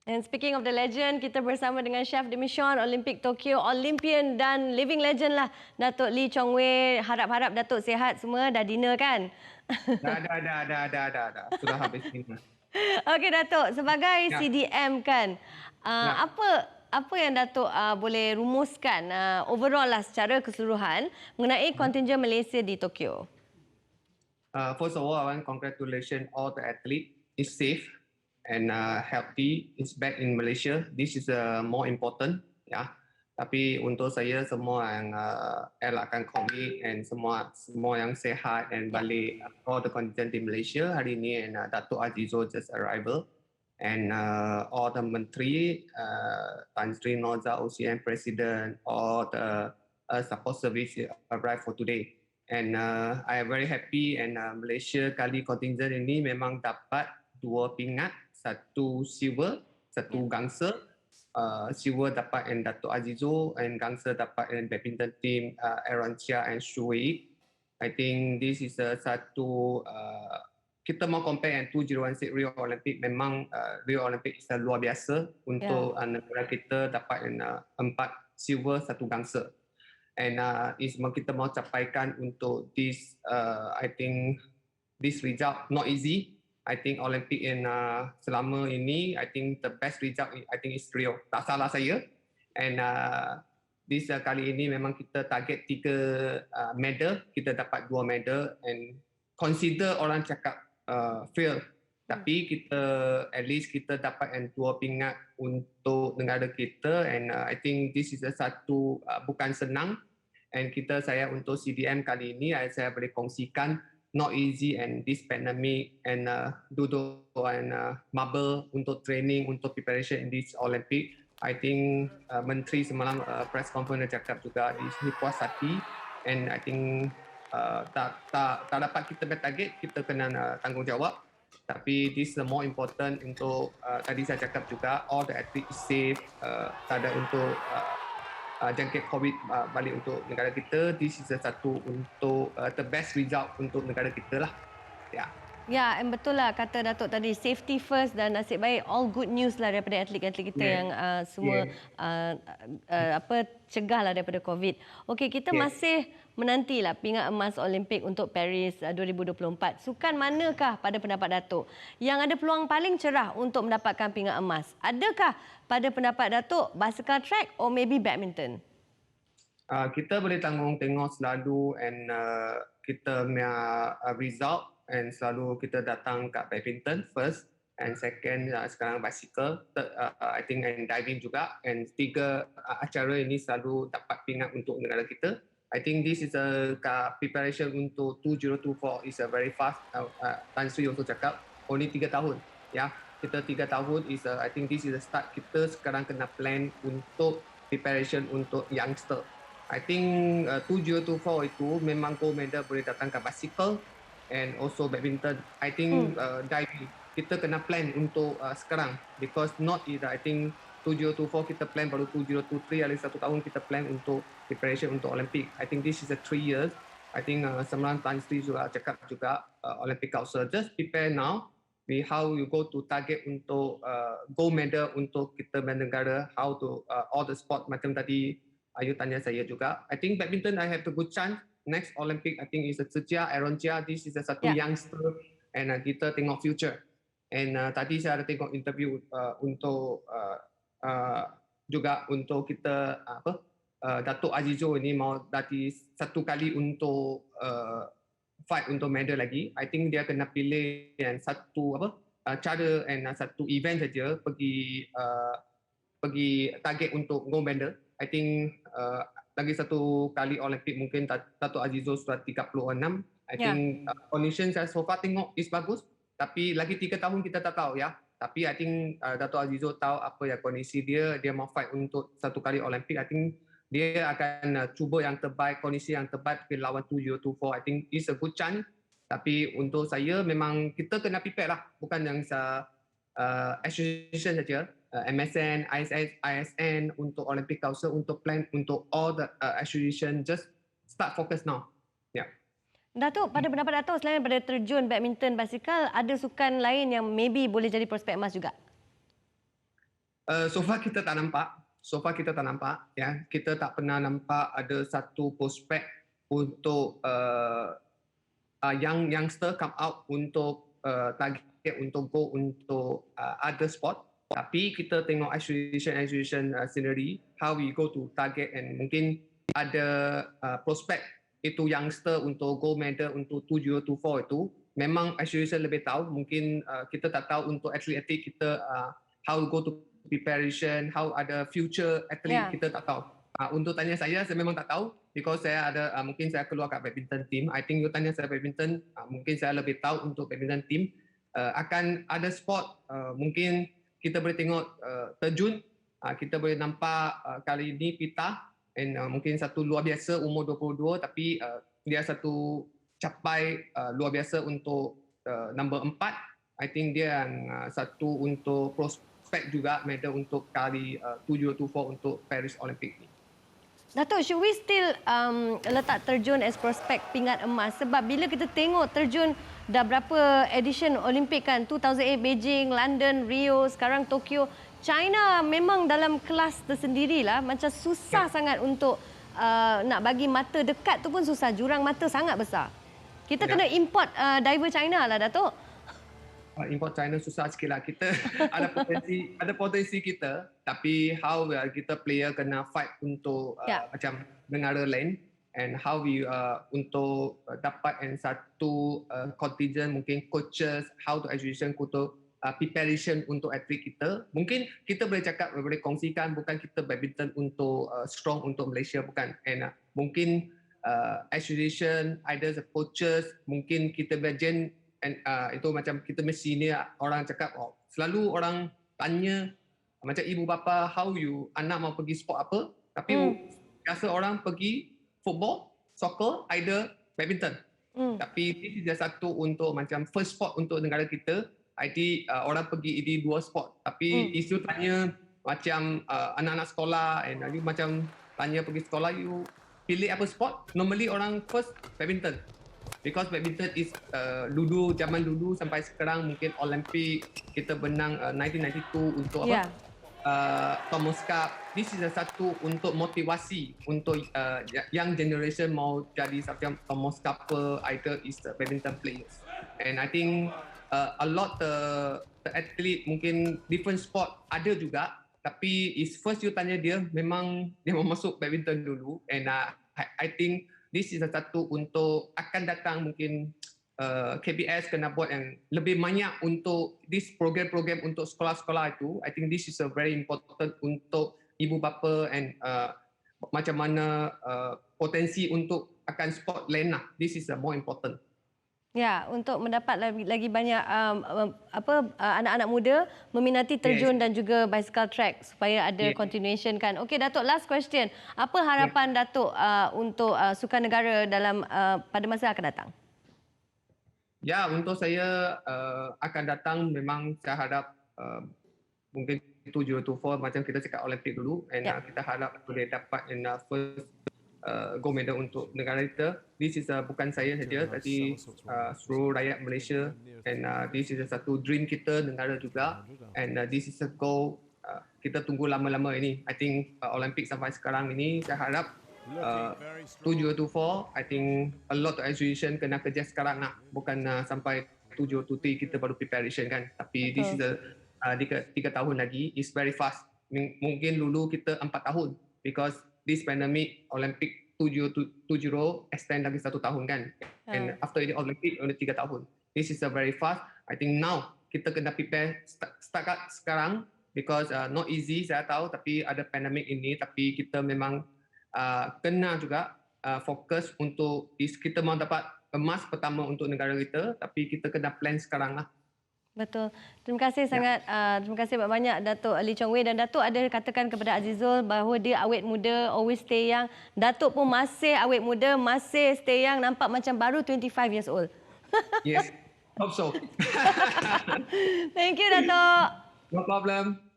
And speaking of the legend, kita bersama dengan Chef de Mission Olimpik Tokyo, Olympian dan living legend lah, Datuk Lee Chong Wei. Harap-harap Datuk sihat semua, dah dinner kan? Dah. Sudah habis dinner. Okey Datuk, sebagai Ya, CDM kan, ya. apa yang Datuk boleh rumuskan overall lah secara keseluruhan mengenai kontingen Malaysia di Tokyo? First of all, I want congratulations all the athlete is safe and healthy. Is back in Malaysia. This is more important. Ya. Tapi untuk saya semua yang elakkan COVID and semua yang sehat and Ya. balik all the contingent di Malaysia hari ini and Datuk Azizo just arrival and all the menteri, Tan Sri Noza, OCM President, all the support service arrived for today. And I am very happy and Malaysia kali contingent ini memang dapat 2 pingat, 1 silver, 1 gangsa. Silver dapat and Dato' Azizo and gangsa dapat and badminton team Aaron Chia and Shui. I think this is satu kita mau compare yang 2016 Rio Olympic, memang Rio Olympic luar biasa untuk negara kita dapat 4 silver, 1 gangsa. And kita mau capaikan untuk this I think this result not easy. I think Olympic in selama ini I think the best result I think is Rio, tak salah saya. And this kali ini memang kita target 3 medal, kita dapat 2 medal and consider orang cakap fail, tapi kita at least kita dapat 2 pingat untuk negara kita and I think this is satu bukan senang and saya untuk CDM kali ini saya boleh kongsikan not easy and this pandemic and duduk and mabel untuk training untuk preparation in this Olympic. I think menteri semalam press conference cakap juga di sini puas hati and I think tak dapat kita target, kita kena tanggungjawab. Tapi this is more important untuk tadi saya cakap juga all the athletes safe, tak ada untuk jangkit COVID balik untuk negara kita. This is satu untuk the best result untuk negara kita lah. Ya. Ya, betul lah kata Datuk tadi, safety first dan nasib baik all good news lah daripada atlet-atlet kita yang semua cegah lah daripada COVID. Okey, kita masih menantilah pingat emas Olimpik untuk Paris 2024. Sukan manakah pada pendapat Datuk yang ada peluang paling cerah untuk mendapatkan pingat emas? Adakah pada pendapat Datuk basikal track or maybe badminton? Kita boleh tengok selalu and kita punya result and selalu kita datang kat badminton first and second sekarang bicycle, third, I think and diving juga and 3 acara ini selalu dapat pingat untuk negara kita. I think this is a preparation untuk 2024 is a very fast. Tan Sri also cakap only 3 tahun. Ya, kita 3 tahun is I think this is the start. Kita sekarang kena plan untuk preparation untuk youngster. I think 2024 itu memang gold medal boleh datang ke bicycle and also badminton. I think diving kita kena plan untuk sekarang because not either I think 2024 kita plan baru 2023 ada 1 tahun kita plan untuk preparation untuk Olympic. I think this is a 3 years. I think semalam Tan Sri juga cakap juga Olympic Council just prepare now. How you go to target untuk gold medal untuk kita negara, how to all the sport macam tadi Ayu tanya saya juga. I think badminton I have a good chance. Next Olympic I think is Chia, Aaron Chia. This is satu youngster and kita tengok future. And tadi saya ada tengok interview untuk juga untuk kita Datuk Azizo ini mau dati 1 kali untuk fight untuk medal lagi. I think dia kena pilih yang satu cara and satu event saja pergi target untuk gold medal. I think lagi 1 kali Olympic mungkin Dato' Azizo sudah 36. I think condition saya so far tengok is bagus. Tapi lagi 3 tahun kita tak tahu ya. Tapi I think Dato' Azizo tahu apa ya kondisi dia. Dia mau fight untuk 1 kali Olympic. I think dia akan cuba yang terbaik, kondisi yang terbaik lawan 2024. I think it's a good chance. Tapi untuk saya memang kita kena prepare lah. Bukan yang association saja. MSN, ISN untuk Olympic Council untuk plan untuk all the association just start focus now. Yeah. Datuk, pada pendapat Datuk selain daripada terjun badminton basikal, ada sukan lain yang maybe boleh jadi prospek emas juga? So far kita tak nampak. Ya. Kita tak pernah nampak ada satu prospek untuk youngster come out untuk target untuk go untuk other sport. Tapi kita tengok association scenery, how we go to target, and mungkin ada prospek itu youngster untuk gold medal untuk 2024 itu. Memang association lebih tahu, mungkin kita tak tahu untuk atlet-atlet kita how go to preparation, how ada future atlet, kita tak tahu. Untuk tanya saya memang tak tahu, because saya ada mungkin saya keluar kat badminton team. I think you tanya saya badminton, mungkin saya lebih tahu untuk badminton team. Akan ada sport, mungkin kita boleh tengok terjun, kita boleh nampak kali ini Pita, and mungkin satu luar biasa umur 22, tapi dia satu capai luar biasa untuk number 4. I think dia yang satu untuk prospek juga medal untuk kali 2024 untuk Paris Olympic ni. Datuk, should we still letak terjun as prospek pingat emas? Sebab bila kita tengok terjun dah berapa edition Olimpik kan, 2008 Beijing, London, Rio, sekarang Tokyo. China memang dalam kelas tersendirilah, macam susah sangat untuk nak bagi mata dekat tu pun susah, jurang mata sangat besar. Kita kena import diver China lah, Datuk. Import China susah sikit lah. Kita ada potensi kita, tapi how kita player kena fight untuk macam negara lain, and how we untuk dapat satu contingent, mungkin coaches, how to education untuk preparation untuk atlet kita. Mungkin kita boleh cakap, boleh kongsikan, bukan kita badminton untuk strong untuk Malaysia, bukan. And mungkin association, either the coaches, mungkin kita imagine, and itu macam kita mesti ni orang cakap, selalu orang tanya macam ibu bapa, how you anak mau pergi sport apa, tapi biasa orang pergi football, soccer, either badminton. Tapi ini dia satu untuk macam first sport untuk negara kita. IT orang pergi ini 2 sport, tapi isu tanya macam anak-anak sekolah, and you macam tanya pergi sekolah, you pilih apa sport, normally orang first badminton. Because badminton is dulu, zaman dulu sampai sekarang, mungkin Olimpik kita menang 1992 untuk apa? Thomas Cup. This is satu untuk motivasi untuk young generation mau jadi macam Thomas Cup, either is the badminton players. And I think a lot the athlete mungkin different sport ada juga, tapi is first you tanya dia, memang dia mau masuk badminton dulu. And I think this is satu untuk akan datang, mungkin KBS kena buat yang lebih banyak untuk this program-program untuk sekolah-sekolah itu. I think this is a very important untuk ibu bapa, and macam mana potensi untuk akan sport lain lah. This is more important. Ya, untuk mendapat lagi banyak anak-anak muda meminati terjun dan juga bicycle track supaya ada continuation kan. Okey Datuk, last question. Apa harapan Datuk untuk sukan negara dalam pada masa akan datang? Ya, untuk saya akan datang, memang saya harap mungkin 2024 macam kita cakap Olimpik dulu, and kita harap boleh dapat first gold medal untuk negara kita. This is bukan saya saja, tapi seluruh rakyat Malaysia, and this is satu dream kita negara juga, and this is a goal kita tunggu lama-lama ini. I think Olimpik sampai sekarang ini, saya harap 2024, I think a lot of association kena kerja sekarang lah, bukan sampai 2023 kita baru preparation kan. Tapi this is 3 tahun lagi, is very fast. Mungkin dulu kita 4 tahun, because this pandemic, Olympic 70 extend lagi 1 tahun kan. And after ini Olympic only 3 tahun. This is a very fast. I think now kita kena prepare start sekarang, because not easy, saya tahu, tapi ada pandemic ini, tapi kita memang kena juga fokus untuk kita mau dapat emas pertama untuk negara kita, tapi kita kena plan sekarang lah. Betul. Terima kasih sangat. Terima kasih banyak Datuk Lee Chong Wei. Dan Datuk ada katakan kepada Azizul bahawa dia awet muda, always stay young. Datuk pun masih awet muda, masih stay young, nampak macam baru 25 years old. Yes, hope so. Thank you Datuk. No problem.